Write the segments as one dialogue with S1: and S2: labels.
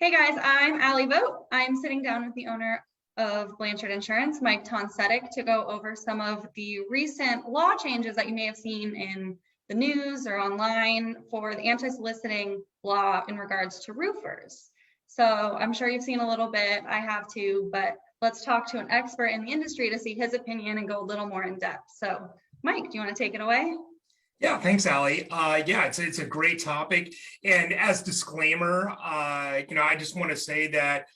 S1: Hey guys, I'm Allie Vogt. I'm sitting down with the owner of Blanchard Insurance, Mike Tonsetic, to go over some of the recent law changes that you may have seen in the news or online for the anti-soliciting law in regards to roofers. So I'm sure you've seen a little bit, I have too, but let's talk to an expert in the industry to see his opinion and go a little more in depth. So Mike, do you want to take it away?
S2: Yeah, thanks, Allie. Yeah, it's a great topic. And as disclaimer, I just want to say that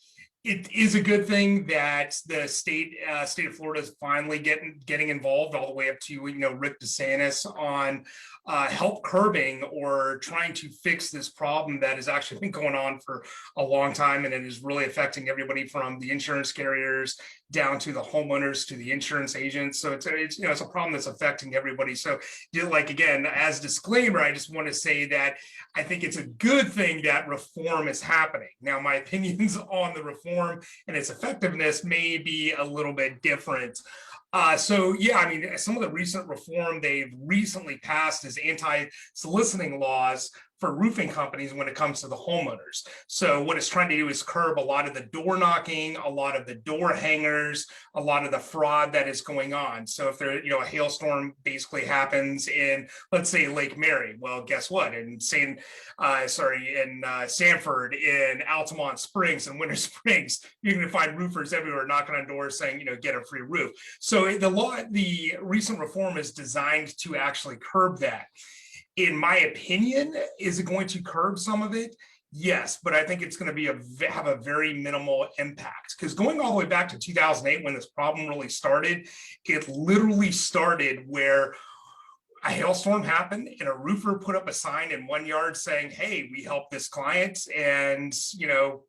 S2: it is a good thing that the state of Florida is finally getting involved all the way up to Rick DeSantis on help curbing or trying to fix this problem that has actually been going on for a long time, and it is really affecting everybody from the insurance carriers down to the homeowners to the insurance agents. So it's a problem that's affecting everybody. So again, as disclaimer, I just want to say that I think it's a good thing that reform is happening. Now, my opinions on the reform and its effectiveness may be a little bit different. So yeah, I mean, some of the recent reform they've recently passed is anti-soliciting laws for roofing companies when it comes to the homeowners. So what it's trying to do is curb a lot of the door knocking, a lot of the door hangers, a lot of the fraud that is going on. So if there, a hailstorm basically happens in, let's say, Lake Mary, well, guess what? In Sanford, in Altamont Springs and Winter Springs, you're going to find roofers everywhere knocking on doors saying, get a free roof. So the recent reform is designed to actually curb that. In my opinion, is it going to curb some of it? Yes, but I think it's going to have a very minimal impact, because going all the way back to 2008 when this problem really started, it literally started where a hailstorm happened and a roofer put up a sign in one yard saying, hey, we help this client and,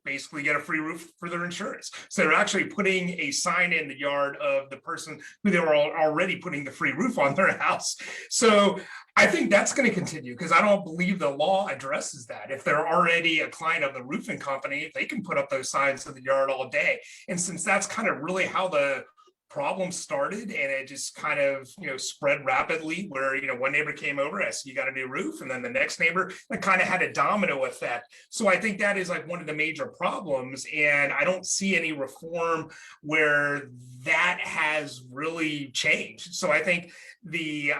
S2: basically get a free roof for their insurance. So they're actually putting a sign in the yard of the person who they were already putting the free roof on their house. So I think that's going to continue, because I don't believe the law addresses that. If they're already a client of the roofing company, they can put up those signs in the yard all day. And since that's kind of really how the problem started, and it just kind of spread rapidly, where one neighbor came over, I said, you got a new roof, and then the next neighbor, that kind of had a domino effect. So I think that is like one of the major problems, and I don't see any reform where that has really changed. So I think the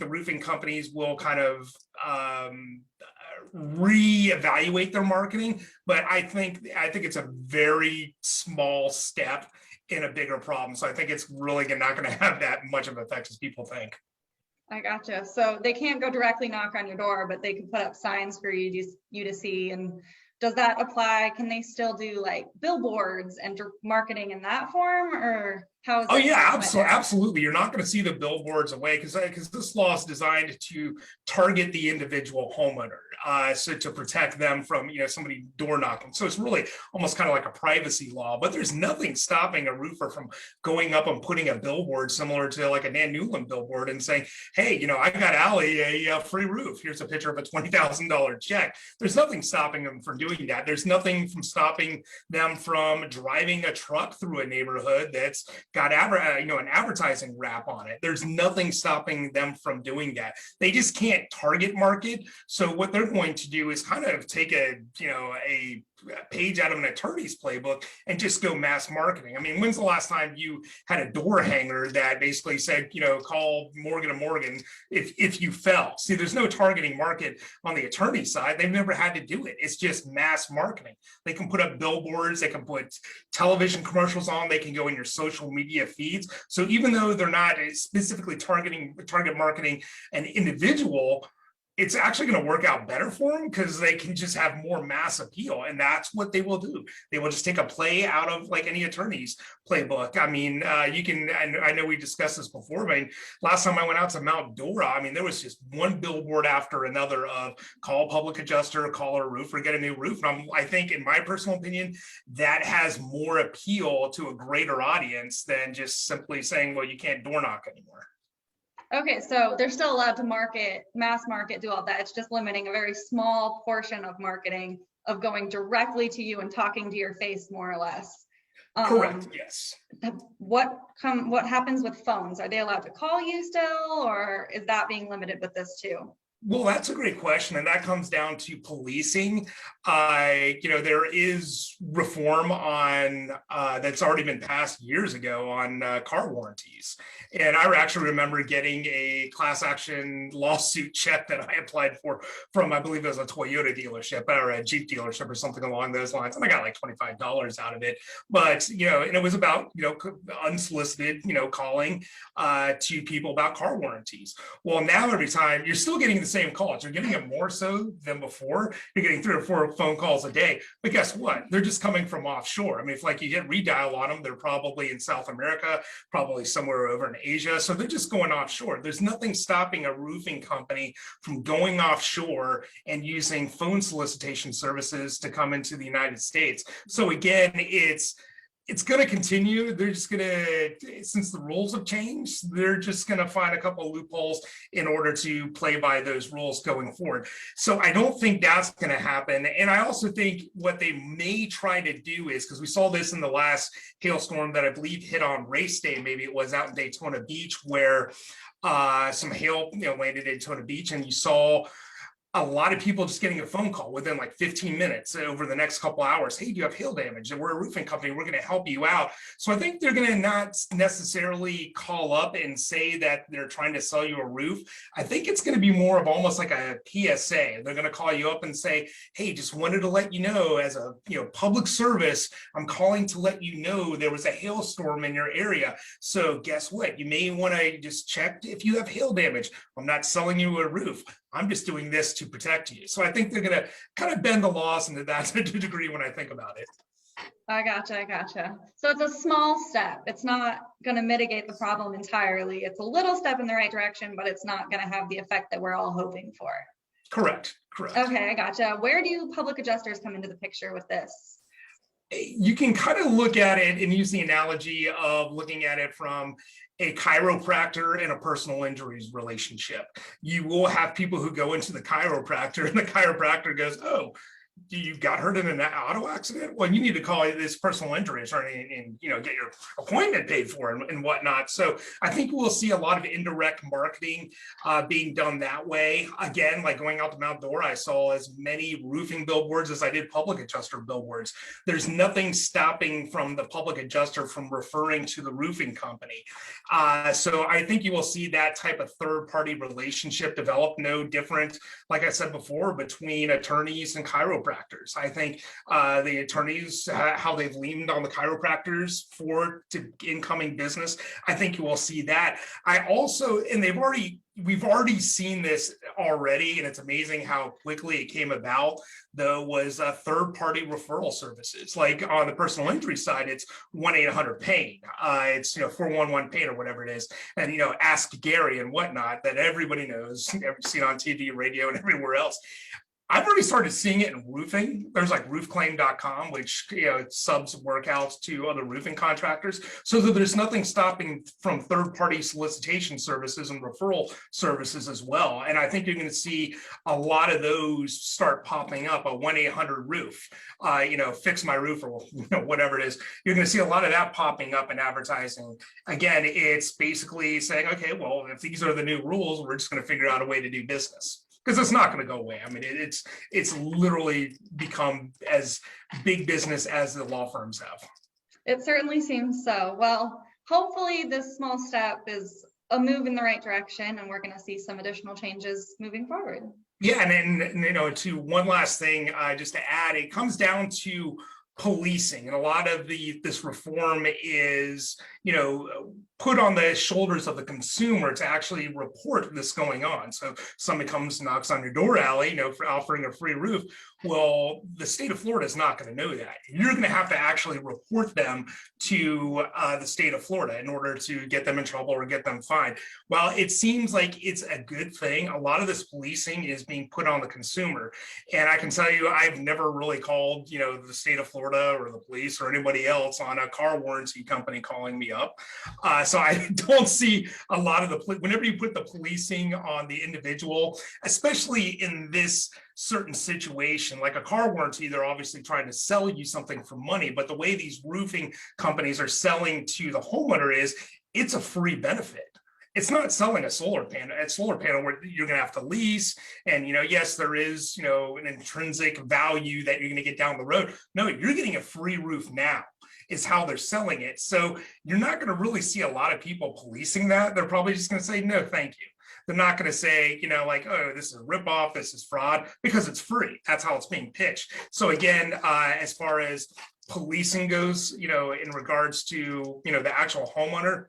S2: roofing companies will kind of reevaluate their marketing, but I think it's a very small step in a bigger problem. So I think it's really not going to have that much of an effect as people think.
S1: I gotcha. So they can't go directly knock on your door, but they can put up signs for you to see. And does that apply? Can they still do like billboards and marketing in that form, or how is it?
S2: Oh yeah, absolutely. You're not going to see the billboards away, because this law is designed to target the individual homeowner, so to protect them from somebody door knocking. So it's really almost kind of like a privacy law. But there's nothing stopping a roofer from going up and putting a billboard similar to like a Nan Newland billboard and saying, hey, I got Allie a free roof. Here's a picture of a $20,000 check. There's nothing stopping them from doing that. There's nothing from stopping them from driving a truck through a neighborhood that's got an advertising wrap on it. There's nothing stopping them from doing that. They just can't target market. So what they're going to do is kind of take a page out of an attorney's playbook and just go mass marketing. I mean, when's the last time you had a door hanger that basically said, call Morgan & Morgan if you fell? See, there's no targeting market on the attorney side. They've never had to do it. It's just mass marketing. They can put up billboards, they can put television commercials on, they can go in your social media feeds. So even though they're not specifically target marketing an individual, it's actually going to work out better for them, because they can just have more mass appeal. And that's what they will do. They will just take a play out of like any attorney's playbook. I mean, I know we discussed this before, but last time I went out to Mount Dora, I mean, there was just one billboard after another of call a public adjuster, call a roofer, get a new roof. And I think, in my personal opinion, that has more appeal to a greater audience than just simply saying, well, you can't door knock anymore.
S1: Okay, so they're still allowed to mass market, do all that. It's just limiting a very small portion of marketing, of going directly to you and talking to your face, more or less.
S2: Correct, yes.
S1: What happens with phones? Are they allowed to call you still, or is that being limited with this too?
S2: Well, that's a great question, and that comes down to policing. There is reform on that's already been passed years ago on car warranties, and I actually remember getting a class action lawsuit check that I applied for from, I believe it was a Toyota dealership or a Jeep dealership or something along those lines, and I got like $25 out of it. But and it was about unsolicited calling to people about car warranties. Well, now every time you're still getting the same calls, you're getting it more so than before. You're getting 3 or 4 phone calls a day, but guess what? They're just coming from offshore. I mean, if like you hit redial on them, they're probably in South America, probably somewhere over in Asia. So they're just going offshore. There's nothing stopping a roofing company from going offshore and using phone solicitation services to come into the United States. So again, it's going to continue. They're just going to, since the rules have changed, they're just going to find a couple of loopholes in order to play by those rules going forward. So I don't think that's going to happen. And I also think what they may try to do is, because we saw this in the last hailstorm that I believe hit on race day, maybe it was out in Daytona Beach, where some hail landed in Daytona Beach, and you saw a lot of people just getting a phone call within like 15 minutes over the next couple hours. Hey, do you have hail damage? And we're a roofing company. We're going to help you out. So I think they're going to not necessarily call up and say that they're trying to sell you a roof. I think it's going to be more of almost like a PSA. They're going to call you up and say, hey, just wanted to let you know, as a public service, I'm calling to let you know there was a hailstorm in your area. So guess what? You may want to just check if you have hail damage. I'm not selling you a roof. I'm just doing this to protect you. So I think they're going to kind of bend the laws into that degree when I think about it.
S1: I gotcha. So it's a small step. It's not going to mitigate the problem entirely. It's a little step in the right direction, but it's not going to have the effect that we're all hoping for.
S2: Correct.
S1: Okay, I gotcha. Where do public adjusters come into the picture with this?
S2: You can kind of look at it and use the analogy of looking at it from a chiropractor and a personal injuries relationship. You will have people who go into the chiropractor and the chiropractor goes, oh, you got hurt in an auto accident? Well, you need to call this personal injury attorney and get your appointment paid for and whatnot. So I think we'll see a lot of indirect marketing being done that way. Again, like going out to Mount Dora, I saw as many roofing billboards as I did public adjuster billboards. There's nothing stopping from the public adjuster from referring to the roofing company. So I think you will see that type of third-party relationship develop, no different, like I said before, between attorneys and chiropractors. I think the attorneys, how they've leaned on the chiropractors to incoming business, I think you will see that. I also, and we've already seen this already, and it's amazing how quickly it came about, though, was third-party referral services. Like on the personal injury side, it's 1-800-PAIN. It's 411-PAIN or whatever it is. And, Ask Gary and whatnot that everybody knows, seen on TV, radio, and everywhere else. I've already started seeing it in roofing. There's like roofclaim.com, which subs workouts to other roofing contractors. So that there's nothing stopping from third-party solicitation services and referral services as well. And I think you're going to see a lot of those start popping up. A 1-800-ROOF, fix my roof, or whatever it is. You're going to see a lot of that popping up in advertising. Again, it's basically saying, okay, well, if these are the new rules, we're just going to figure out a way to do business. Because it's not going to go away. I mean, it's literally become as big business as the law firms have.
S1: It certainly seems so. Well, hopefully this small step is a move in the right direction, and we're going to see some additional changes moving forward.
S2: Yeah, and then to one last thing, just to add, it comes down to policing, and a lot of this reform is put on the shoulders of the consumer to actually report this going on. So somebody comes, knocks on your door, Allie, for offering a free roof. Well, the state of Florida is not going to know that. You're going to have to actually report them to the state of Florida in order to get them in trouble or get them fined. Well, it seems like it's a good thing. A lot of this policing is being put on the consumer. And I can tell you, I've never really called, the state of Florida or the police or anybody else on a car warranty company calling me up. So I don't see a lot of whenever you put the policing on the individual, especially in this certain situation, like a car warranty, they're obviously trying to sell you something for money, but the way these roofing companies are selling to the homeowner is it's a free benefit. it's not selling a solar panel where you're going to have to lease. And, yes, there is, an intrinsic value that you're going to get down the road. No, you're getting a free roof now is how they're selling it. So you're not going to really see a lot of people policing that. They're probably just going to say, no, thank you. They're not going to say, like, oh, this is a ripoff, this is fraud, because it's free. That's how it's being pitched. So again, as far as policing goes, in regards to, the actual homeowner,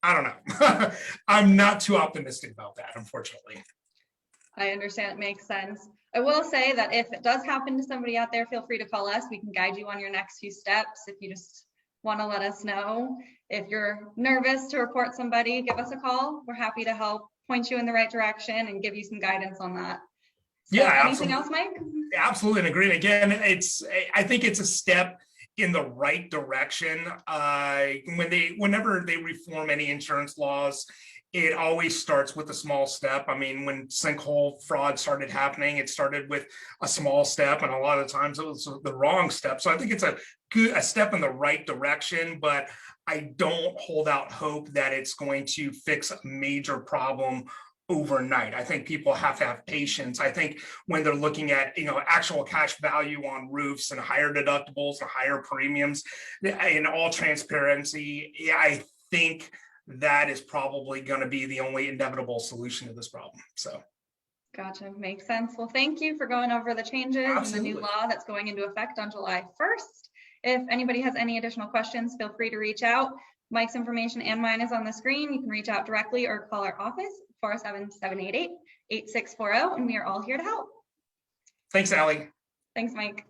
S2: I don't know. I'm not too optimistic about that, unfortunately.
S1: I understand, it makes sense. I will say that if it does happen to somebody out there, feel free to call us. We can guide you on your next few steps. If you just want to let us know. If you're nervous to report somebody, give us a call. We're happy to help point you in the right direction and give you some guidance on that. So,
S2: yeah,
S1: anything else, Mike?
S2: Absolutely, and agree. Again, I think it's a step in the right direction. Whenever they reform any insurance laws, it always starts with a small step. I mean, when sinkhole fraud started happening, it started with a small step, and a lot of times it was the wrong step. So I think it's a step in the right direction, but I don't hold out hope that it's going to fix a major problem overnight. I think people have to have patience. I think when they're looking at, actual cash value on roofs and higher deductibles and higher premiums, in all transparency, I think that is probably going to be the only inevitable solution to this problem. So.
S1: Gotcha. Makes sense. Well, thank you for going over the changes and the new law that's going into effect on July 1st. If anybody has any additional questions, feel free to reach out. Mike's information and mine is on the screen. You can reach out directly or call our office, 407-788-8640, and we are all here to help.
S2: Thanks, Allie.
S1: Thanks, Mike.